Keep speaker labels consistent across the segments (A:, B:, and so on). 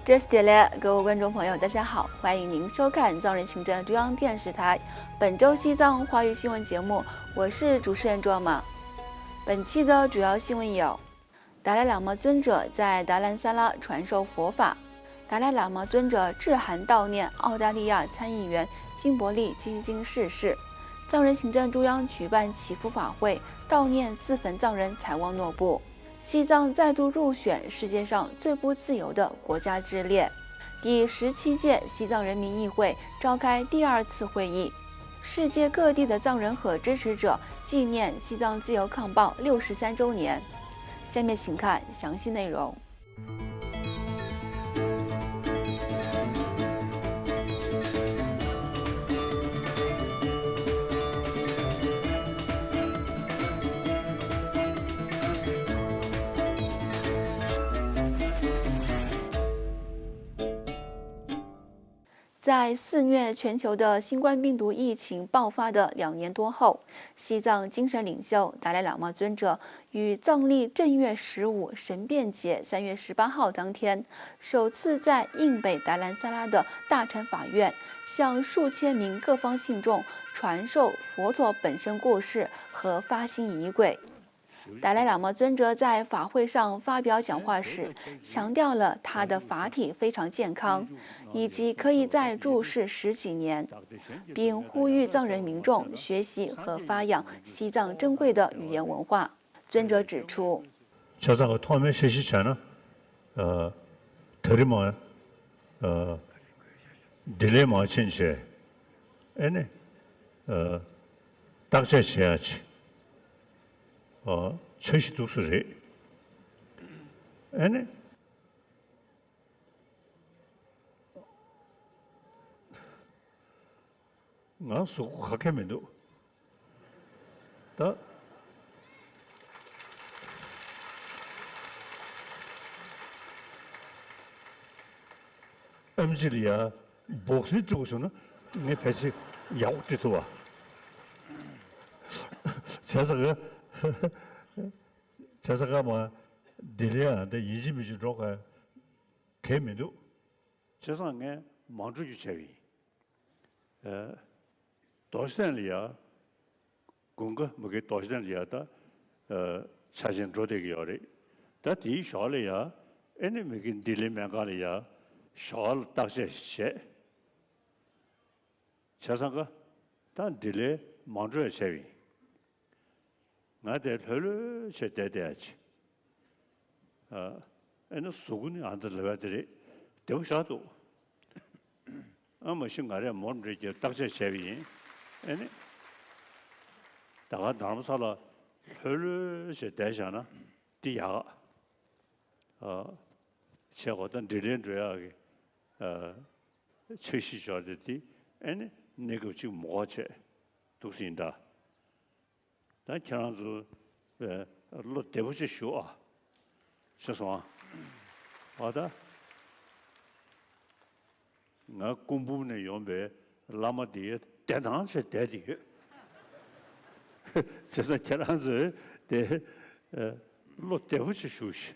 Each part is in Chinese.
A: 这是点嘞，各位观众朋友，大家好，欢迎您收看藏人行政中央电视台本周西藏华语新闻节目，我是主持人卓玛。本期的主要新闻有：达赖喇嘛尊者在达兰萨拉传授佛法；达赖喇嘛尊者致函悼念澳大利亚参议员金伯利基金逝世；藏人行政中央举办祈福法会，悼念自焚藏人采旺诺布。西藏再度入选世界上最不自由的国家之列。第17届西藏人民议会召开第2次会议。世界各地的藏人和支持者纪念西藏自由抗暴63周年。下面请看详细内容。在肆虐全球的新冠病毒疫情爆发的2年多后，西藏精神领袖达赖喇嘛尊者于藏历正月15神变节3月18号当天，首次在印北达兰萨拉的大乘法院，向数千名各方信众传授佛陀本身故事和发心仪轨。达赖喇嘛尊者在法会上发表讲话时，强调了他的法体非常健康，以及可以再住世10几年，并呼吁藏人民众学习和发扬西藏珍贵的语言文化。尊者指出，
B: 철시 독수리, 애네, 나 수고 가게면도, 다 음질이야 복수 쪽에서는 내 배치 야옥지도 와. 자사가 뭐 딜리아데 이집이 조가 개미도 자상에 망주주 체위 도시단리아 공가 뭐게 도시단리아다 사진 조대기 요리 다디 샤리아 에네미긴 딜리메가리아 샤알 딱셰셰 자사가 단 딜레 망주의 체위 나한테 별로 제대돼야지. 애는 수군이 안 들려가더니 대우샤도 아무 신가래 뭔지 딱제 제비. 애는 다가 남살아 별로 제대잖아. 디야. 제거든 들린줘야 최시저들이 애는 내가 지금 뭐지? 독신다. 단 지난주 로 대부지 쇼아 죄송아 와다 나 공부는 용배 라마디에 대단한세 대디 그래서 지난주 로 대부지 쇼시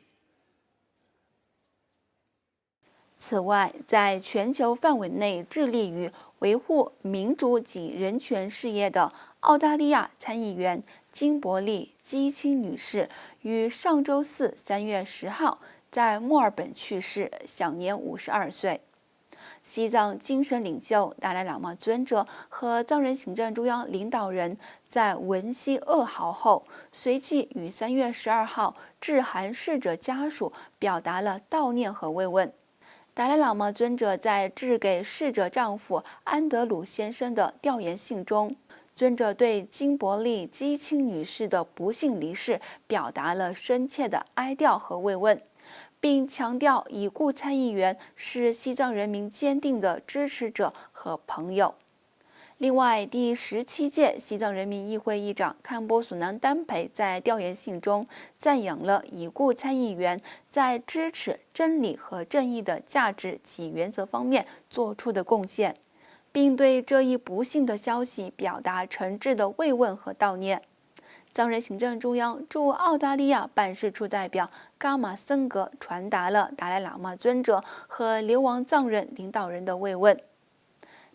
A: 此外，在全球范围内致力于维护民主及人权事业的澳大利亚参议员金伯利基钦女士于上周四3月10号在墨尔本去世，享年52岁。西藏精神领袖达赖喇嘛尊者和藏人行政中央领导人在闻悉噩耗后，随即于3月12号致函逝者家属，表达了悼念和慰问。达赖喇嘛尊者在致给逝者丈夫安德鲁先生的调研信中，尊者对金伯利基钦女士的不幸离世表达了深切的哀悼和慰问，并强调已故参议员是西藏人民坚定的支持者和朋友。另外，第17届西藏人民议会议长堪波索南丹培在调研信中赞扬了已故参议员在支持真理和正义的价值及原则方面做出的贡献，并对这一不幸的消息表达诚挚的慰问和悼念。藏人行政中央驻澳大利亚办事处代表伽马森格传达了达赖喇嘛尊者和流亡藏人领导人的慰问。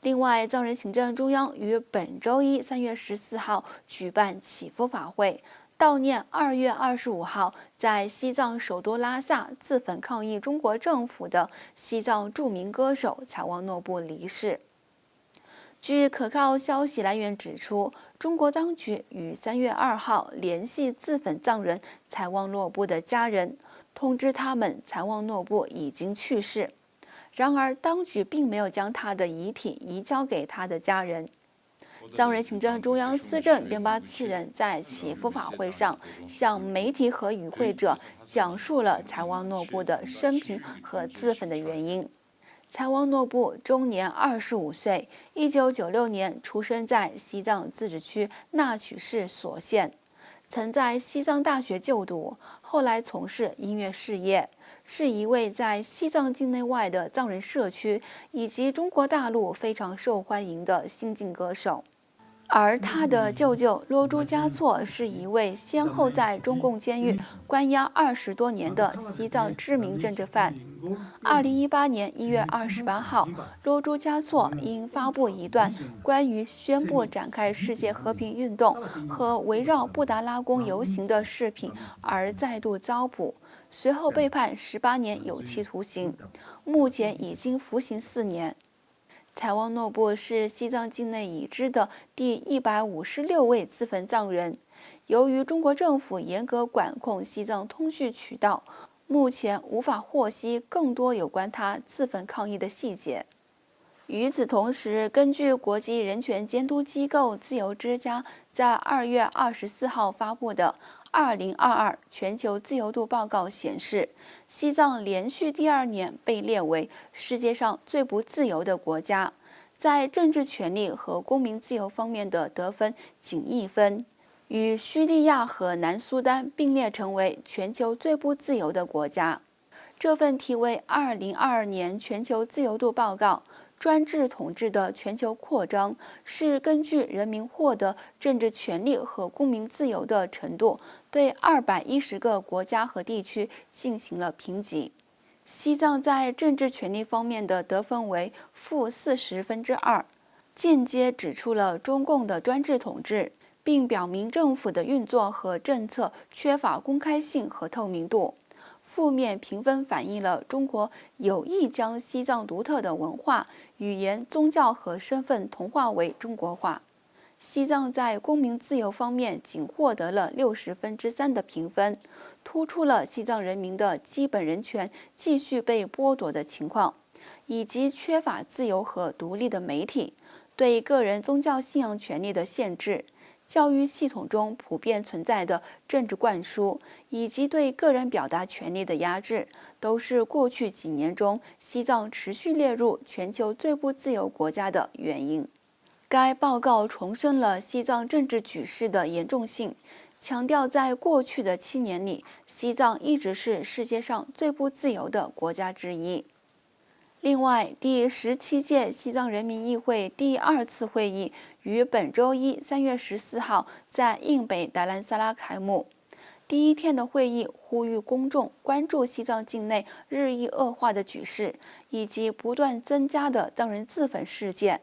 A: 另外，藏人行政中央于本周一3月14号举办祈福法会，悼念2月25号在西藏首都拉萨自焚抗议中国政府的西藏著名歌手采旺诺布离世。据可靠消息来源指出，中国当局于3月2号联系自焚藏人采旺诺布的家人，通知他们采旺诺布已经去世。然而，当局并没有将他的遗体移交给他的家人。藏人行政中央司政边巴次仁在祈福法会上向媒体和与会者讲述了采旺诺布的生平和自焚的原因。采旺诺布终年25岁，1996年出生在西藏自治区纳曲市索县，曾在西藏大学就读，后来从事音乐事业，是一位在西藏境内外的藏人社区以及中国大陆非常受欢迎的新晋歌手。而他的舅舅罗珠嘉措是一位先后在中共监狱关押20多年的西藏知名政治犯。2018年1月28号，罗珠嘉措因发布一段关于宣布展开世界和平运动和围绕布达拉宫游行的视频而再度遭捕，随后被判18年有期徒刑，目前已经服刑4年。采旺诺布是西藏境内已知的第156位自焚藏人。由于中国政府严格管控西藏通讯渠道，目前无法获悉更多有关他自焚抗议的细节。与此同时，根据国际人权监督机构自由之家在2月24号发布的2022全球自由度报告显示，西藏连续第2年被列为世界上最不自由的国家，在政治权利和公民自由方面的得分仅1分，与叙利亚和南苏丹并列成为全球最不自由的国家。这份题为2022年全球自由度报告专制统治的全球扩张，是根据人民获得政治权利和公民自由的程度，对210个国家和地区进行了评级。西藏在政治权利方面的得分为-40%，间接指出了中共的专制统治，并表明政府的运作和政策缺乏公开性和透明度。负面评分反映了中国有意将西藏独特的文化、语言、宗教和身份同化为中国化。西藏在公民自由方面仅获得了3/60的评分，突出了西藏人民的基本人权继续被剥夺的情况，以及缺乏自由和独立的媒体、对个人宗教信仰权利的限制、教育系统中普遍存在的政治灌输，以及对个人表达权利的压制，都是过去几年中西藏持续列入全球最不自由国家的原因。该报告重申了西藏政治局势的严重性，强调在过去的7年里，西藏一直是世界上最不自由的国家之一。另外，第17届西藏人民议会第2次会议于本周一3月14号在印北达兰萨拉开幕。第1天的会议呼吁公众关注西藏境内日益恶化的局势，以及不断增加的藏人自焚事件。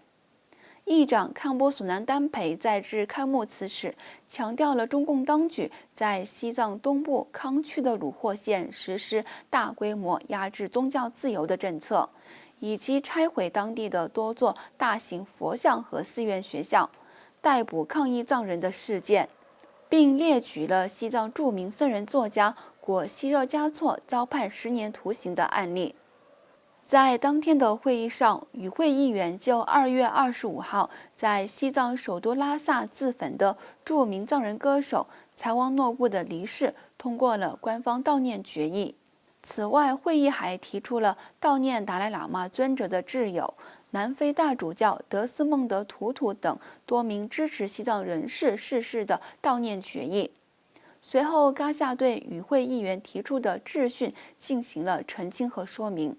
A: 议长康波索南丹培在致开幕词时强调了中共当局在西藏东部康区的鲁霍县实施大规模压制宗教自由的政策，以及拆毁当地的多座大型佛像和寺院学校，逮捕抗议藏人的事件，并列举了西藏著名僧人作家果希热嘉措遭判10年徒刑的案例。在当天的会议上，与会议员就2月25号在西藏首都拉萨自焚的著名藏人歌手采旺诺布的离世通过了官方悼念决议。此外，会议还提出了悼念达赖喇嘛尊者的挚友、南非大主教德斯孟德·图图等多名支持西藏人士逝世的悼念决议。随后，嘎夏对与会议员提出的质询进行了澄清和说明。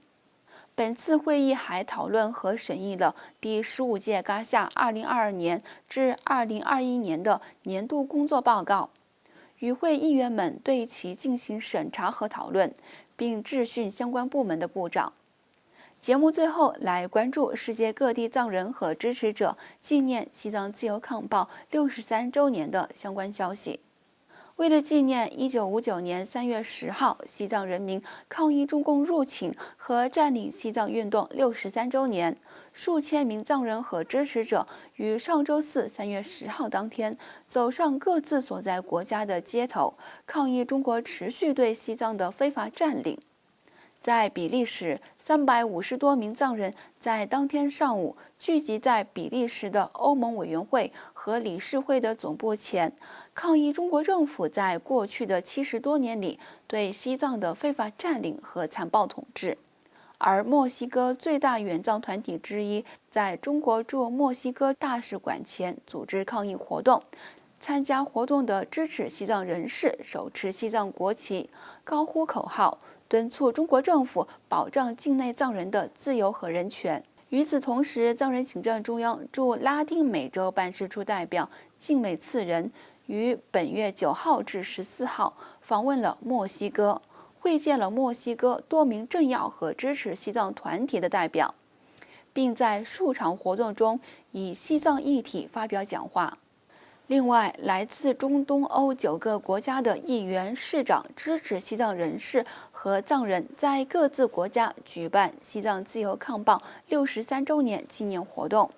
A: 本次会议还讨论和审议了第15届嘎夏2022年至2021年的年度工作报告。与会议员们对其进行审查和讨论，并质询相关部门的部长。节目最后来关注世界各地藏人和支持者纪念西藏自由抗暴63周年的相关消息。为了纪念1959年3月10号西藏人民抗议中共入侵和占领西藏运动63周年，数千名藏人和支持者于上周四3月10号当天走上各自所在国家的街头，抗议中国持续对西藏的非法占领。在比利时，350多名藏人在当天上午聚集在比利时的欧盟委员会和理事会的总部前，抗议中国政府在过去的70多年里对西藏的非法占领和残暴统治。而墨西哥最大援藏团体之一在中国驻墨西哥大使馆前组织抗议活动。参加活动的支持西藏人士手持西藏国旗，高呼口号，敦促中国政府保障境内藏人的自由和人权。与此同时，藏人行政中央驻拉丁美洲办事处代表静美次仁于本月9号至14号访问了墨西哥，会见了墨西哥多名政要和支持西藏团体的代表，并在数场活动中以西藏议题发表讲话。另外，来自中东欧9个国家的议员、市长支持西藏人士和藏人在各自国家举办西藏自由抗暴63周年纪念活动。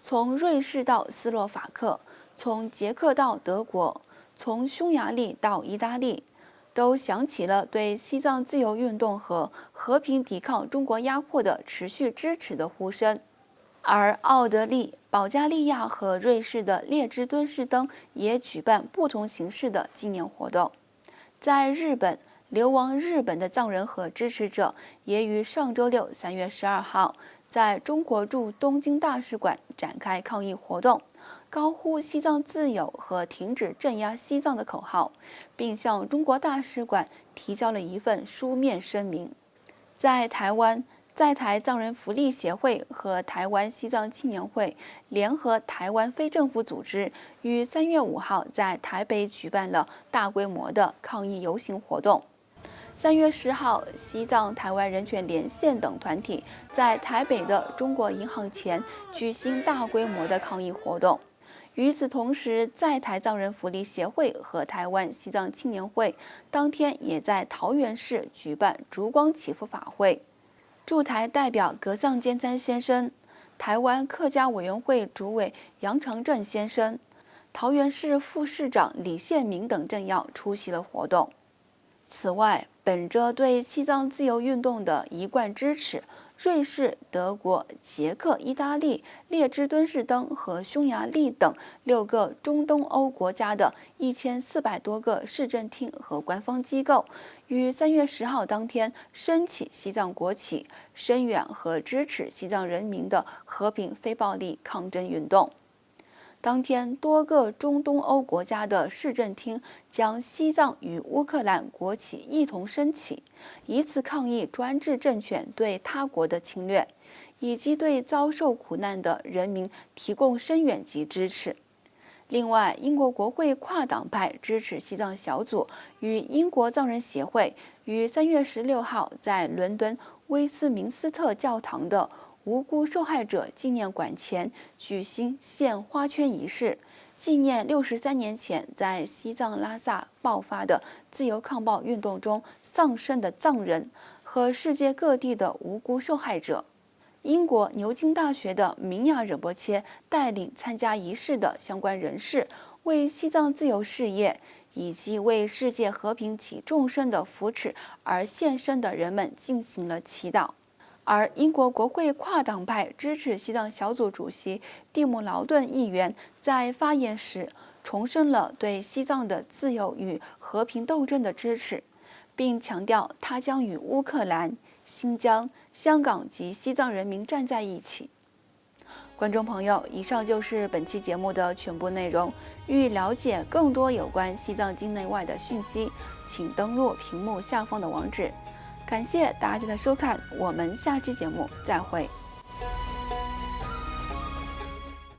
A: 从瑞士到斯洛伐克，从捷克到德国，从匈牙利到意大利，都响起了对西藏自由运动和和平抵抗中国压迫的持续支持的呼声。而奥地利、保加利亚和瑞士的列支敦士登也举办不同形式的纪念活动。在日本，流亡日本的藏人和支持者也于上周六3月12号在中国驻东京大使馆展开抗议活动，高呼西藏自由和停止镇压西藏的口号，并向中国大使馆提交了一份书面声明。在台湾，在台藏人福利协会和台湾西藏青年会联合台湾非政府组织，于3月5号在台北举办了大规模的抗议游行活动。3月10号，西藏台湾人权连线等团体在台北的中国银行前举行大规模的抗议活动。与此同时，在台藏人福利协会和台湾西藏青年会当天也在桃园市举办烛光祈福法会。驻台代表格桑坚参先生、台湾客家委员会主委杨长正先生、桃园市副市长李宪明等政要出席了活动。此外，本着对西藏自由运动的一贯支持，瑞士、德国、捷克、意大利、列支敦士登和匈牙利等6个中东欧国家的1400多个市政厅和官方机构，于3月10号当天升起西藏国旗，声援和支持西藏人民的和平非暴力抗争运动。当天，多个中东欧国家的市政厅将西藏与乌克兰国旗一同升起，以此抗议专制政权对他国的侵略，以及对遭受苦难的人民提供声援及支持。另外，英国国会跨党派支持西藏小组与英国藏人协会于3月16号在伦敦威斯敏斯特教堂的无辜受害者纪念馆前举行献花圈仪式，纪念63年前在西藏拉萨爆发的自由抗暴运动中丧生的藏人和世界各地的无辜受害者。英国牛津大学的明亚忍波切带领参加仪式的相关人士，为西藏自由事业以及为世界和平及众生的福祉而献身的人们进行了祈祷。而英国国会跨党派支持西藏小组主席蒂姆劳顿议员在发言时重申了对西藏的自由与和平斗争的支持，并强调他将与乌克兰、新疆、香港及西藏人民站在一起。观众朋友，以上就是本期节目的全部内容。欲了解更多有关西藏境内外的讯息，请登录屏幕下方的网址。感谢大家的收看，我们下期节目再会。